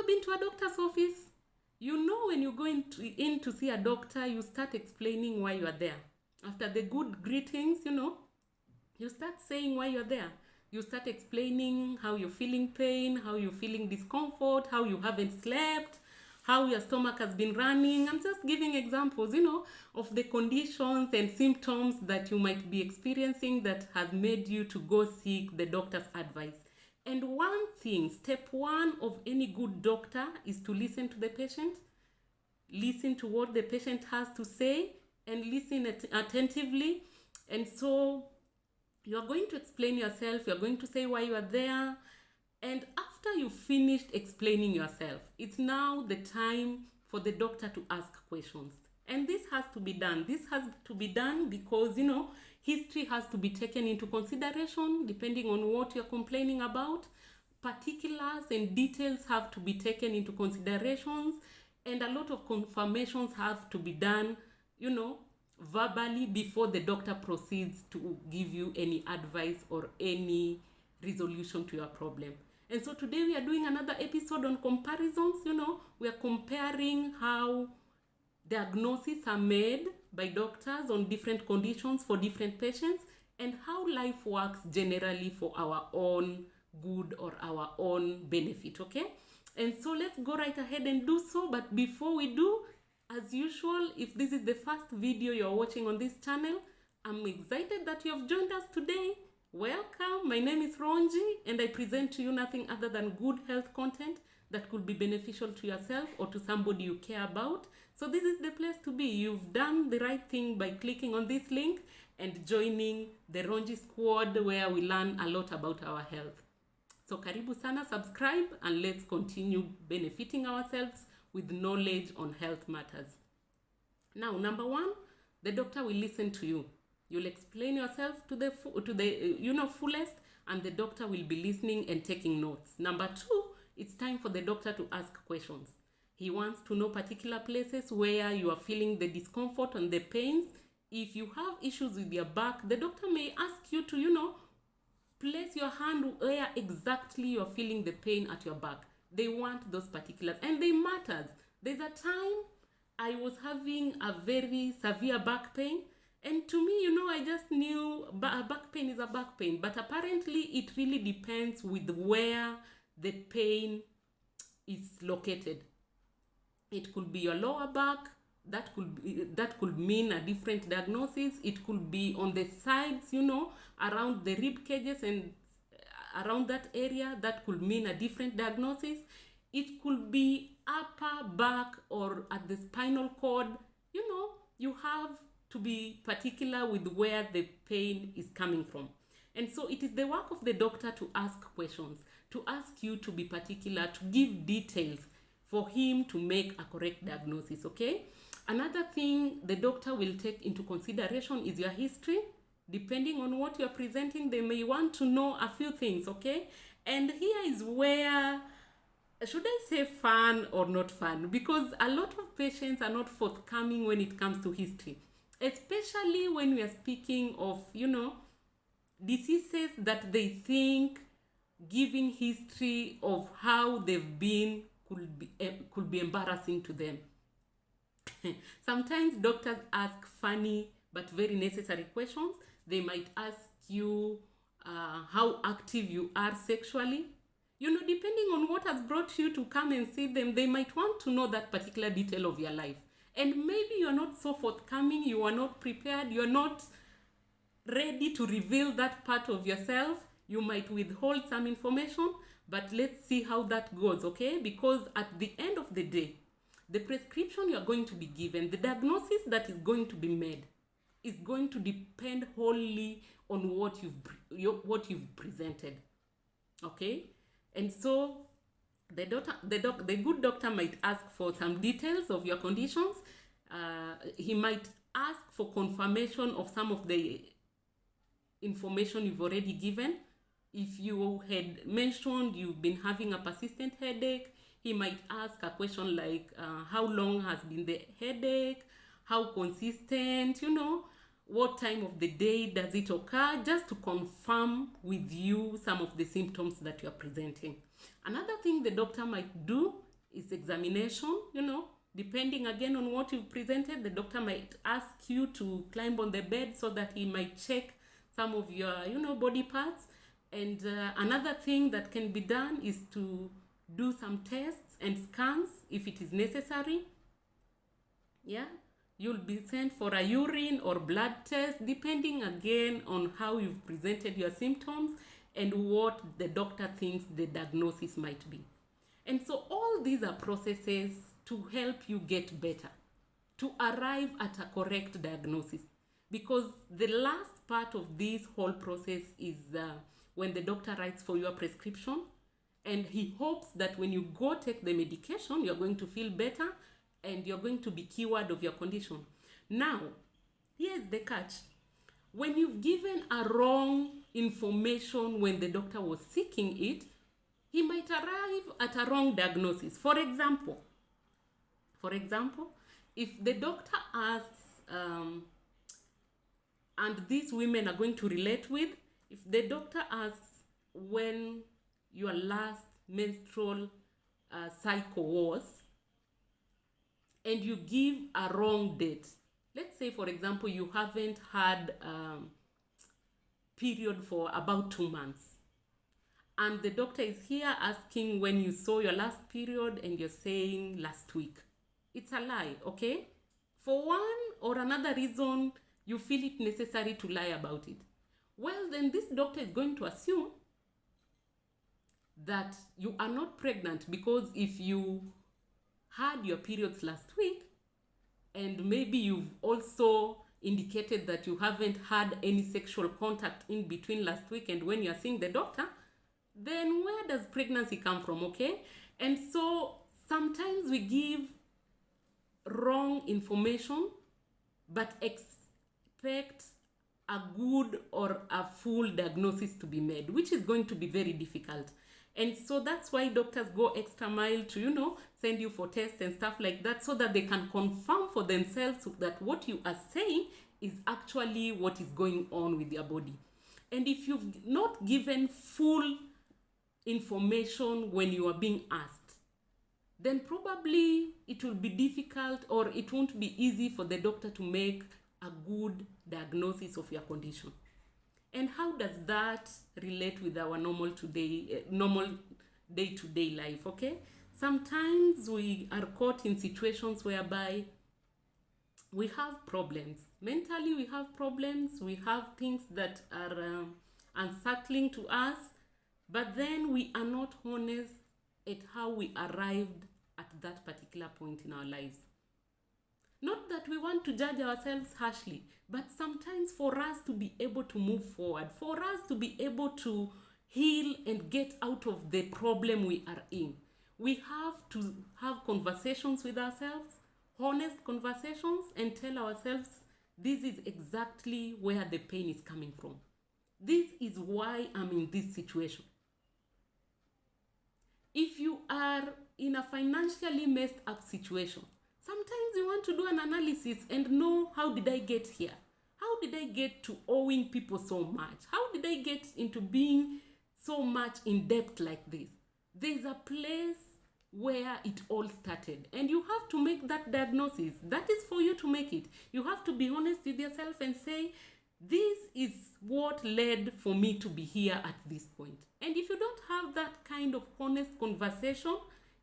ever been to a doctor's office? You know, when you go in to see a doctor, you start explaining why you are there. After the good greetings, you start saying why you're there. You start explaining how you're feeling pain, how you're feeling discomfort, how you haven't slept, how your stomach has been running. I'm just giving examples, of the conditions and symptoms that you might be experiencing that has made you to go seek the doctor's advice. And one thing, step one of any good doctor is to listen to the patient, listen to what the patient has to say, and listen attentively. And so you are going to explain yourself, you are going to say why you are there, and after you finished explaining yourself, it's now the time for the doctor to ask questions. And this has to be done. This has to be done because, history has to be taken into consideration depending on what you're complaining about. Particulars and details have to be taken into considerations, and a lot of confirmations have to be done, verbally before the doctor proceeds to give you any advice or any resolution to your problem. And so today we are doing another episode on comparisons. We are comparing how diagnoses are made by doctors on different conditions for different patients, and how life works generally for our own good or our own benefit, okay? And so let's go right ahead and do so. But before we do, as usual, if this is the first video you're watching on this channel, I'm excited that you have joined us today. Welcome. My name is Ronji, and I present to you nothing other than good health content that could be beneficial to yourself or to somebody you care about. So this is the place to be. You've done the right thing by clicking on this link and joining the Ronji squad, where we learn a lot about our health. So karibu sana, subscribe, and let's continue benefiting ourselves with knowledge on health matters. Now, number one, the doctor will listen to you. You'll explain yourself to the fullest, and the doctor will be listening and taking notes. Number two, it's time for the doctor to ask questions. He wants to know particular places where you are feeling the discomfort and the pains. If you have issues with your back, the doctor may ask you to, place your hand where exactly you're feeling the pain at your back. They want those particulars, and they matter. There's a time I was having a very severe back pain, and to me, I just knew back pain is a back pain, but apparently it really depends with where the pain is located. It could be your lower back. That could mean a different diagnosis. It could be on the sides, around the rib cages and around that area. That could mean a different diagnosis. It could be upper back or at the spinal cord. You have to be particular with where the pain is coming from. And so it is the work of the doctor to ask questions, to ask you to be particular, to give details for him to make a correct diagnosis, okay? Another thing the doctor will take into consideration is your history. Depending on what you're presenting, they may want to know a few things, okay? And here is where, should I say fun or not fun? Because a lot of patients are not forthcoming when it comes to history, especially when we are speaking of, diseases that they think giving history of how they've been could be embarrassing to them. Sometimes doctors ask funny but very necessary questions. They might ask you how active you are sexually. Depending on what has brought you to come and see them, they might want to know that particular detail of your life. And maybe you're not so forthcoming, you are not prepared, you're not ready to reveal that part of yourself. You might withhold some information, but let's see how that goes, okay? Because at the end of the day, the prescription you are going to be given, the diagnosis that is going to be made, is going to depend wholly on what you've presented, okay? And so the good doctor might ask for some details of your conditions. He might ask for confirmation of some of the information you've already given. If you had mentioned you've been having a persistent headache, he might ask a question like, how long has been the headache? How consistent? What time of the day does it occur? Just to confirm with you some of the symptoms that you are presenting. Another thing the doctor might do is examination, depending again on what you've presented. The doctor might ask you to climb on the bed so that he might check some of your, body parts. And another thing that can be done is to do some tests and scans if it is necessary. Yeah, you'll be sent for a urine or blood test, depending again on how you've presented your symptoms and what the doctor thinks the diagnosis might be. And so all these are processes to help you get better, to arrive at a correct diagnosis. Because the last part of this whole process is when the doctor writes for your prescription, and he hopes that when you go take the medication, you're going to feel better and you're going to be cured of your condition. Now, here's the catch. When you've given a wrong information when the doctor was seeking it, he might arrive at a wrong diagnosis. For example, if the doctor asks, and these women are going to relate with, if the doctor asks when your last menstrual cycle was, and you give a wrong date. Let's say, for example, you haven't had period for about 2 months. And the doctor is here asking when you saw your last period and you're saying last week. It's a lie, okay? For one or another reason, you feel it necessary to lie about it. Well, then this doctor is going to assume that you are not pregnant, because if you had your periods last week and maybe you've also indicated that you haven't had any sexual contact in between last week and when you're seeing the doctor, then where does pregnancy come from, okay? And so sometimes we give wrong information but expect a good or a full diagnosis to be made, which is going to be very difficult. And so that's why doctors go extra mile to, send you for tests and stuff like that, so that they can confirm for themselves that what you are saying is actually what is going on with your body. And if you've not given full information when you are being asked, then probably it will be difficult, or it won't be easy for the doctor to make a good diagnosis of your condition. And how does that relate with our normal day-to-day life, okay? Sometimes we are caught in situations whereby we have problems. Mentally, we have problems. We have things that are unsettling to us, but then we are not honest at how we arrived at that particular point in our lives. Not that we want to judge ourselves harshly, but sometimes for us to be able to move forward, for us to be able to heal and get out of the problem we are in, we have to have conversations with ourselves, honest conversations, and tell ourselves, this is exactly where the pain is coming from. This is why I'm in this situation. If you are in a financially messed up situation, sometimes you want to do an analysis and know, how did I get here? How did I get to owing people so much? How did I get into being so much in debt like this? There's a place where it all started, and you have to make that diagnosis. That is for you to make it. You have to be honest with yourself and say, this is what led for me to be here at this point. And if you don't have that kind of honest conversation,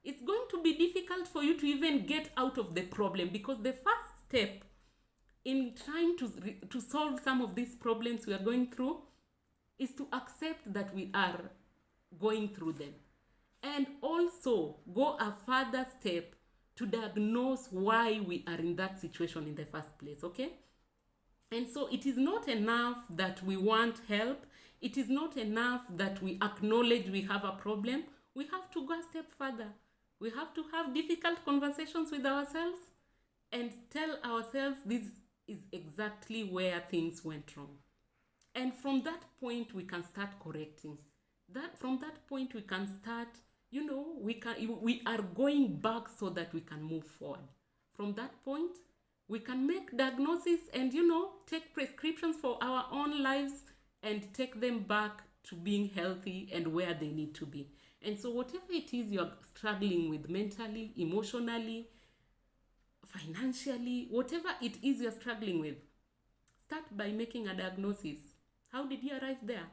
it's going to be difficult for you to even get out of the problem, because the first step in trying to solve some of these problems we are going through is to accept that we are going through them, and also go a further step to diagnose why we are in that situation in the first place, okay? And so it is not enough that we want help. It is not enough that we acknowledge we have a problem. We have to go a step further. We have to have difficult conversations with ourselves and tell ourselves this is exactly where things went wrong. And from that point, we can start correcting. From that point, we can start, we are going back so that we can move forward. From that point, we can make diagnosis and, take prescriptions for our own lives and take them back to being healthy and where they need to be. And so whatever it is you're struggling with mentally, emotionally, financially, whatever it is you're struggling with, start by making a diagnosis. How did you arrive there?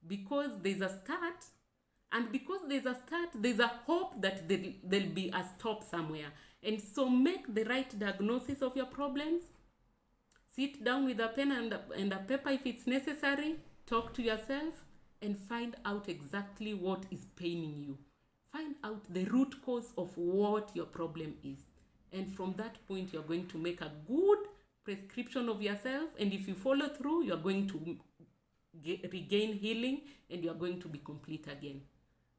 Because there's a start, and because there's a start, there's a hope that there'll be a stop somewhere. And so make the right diagnosis of your problems. Sit down with a pen and a paper if it's necessary. Talk to yourself and find out exactly what is paining you. Find out the root cause of what your problem is. And from that point, you're going to make a good prescription of yourself. And if you follow through, you're going to regain healing and you're going to be complete again.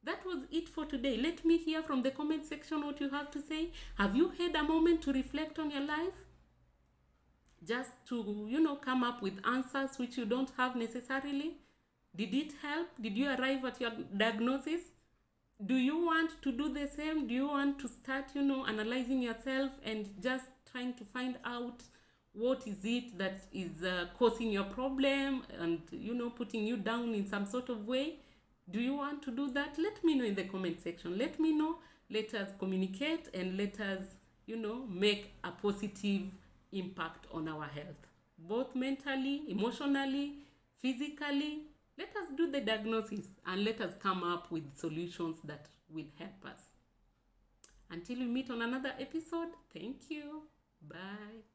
That was it for today. Let me hear from the comment section what you have to say. Have you had a moment to reflect on your life? Just to, come up with answers which you don't have necessarily? Did it help? Did you arrive at your diagnosis? Do you want to do the same? Do you want to start, analyzing yourself and just trying to find out what is it that is causing your problem and, putting you down in some sort of way? Do you want to do that? Let me know in the comment section. Let me know. Let us communicate and let us, make a positive impact on our health, both mentally, emotionally, physically. Let us do the diagnosis and let us come up with solutions that will help us. Until we meet on another episode, thank you. Bye.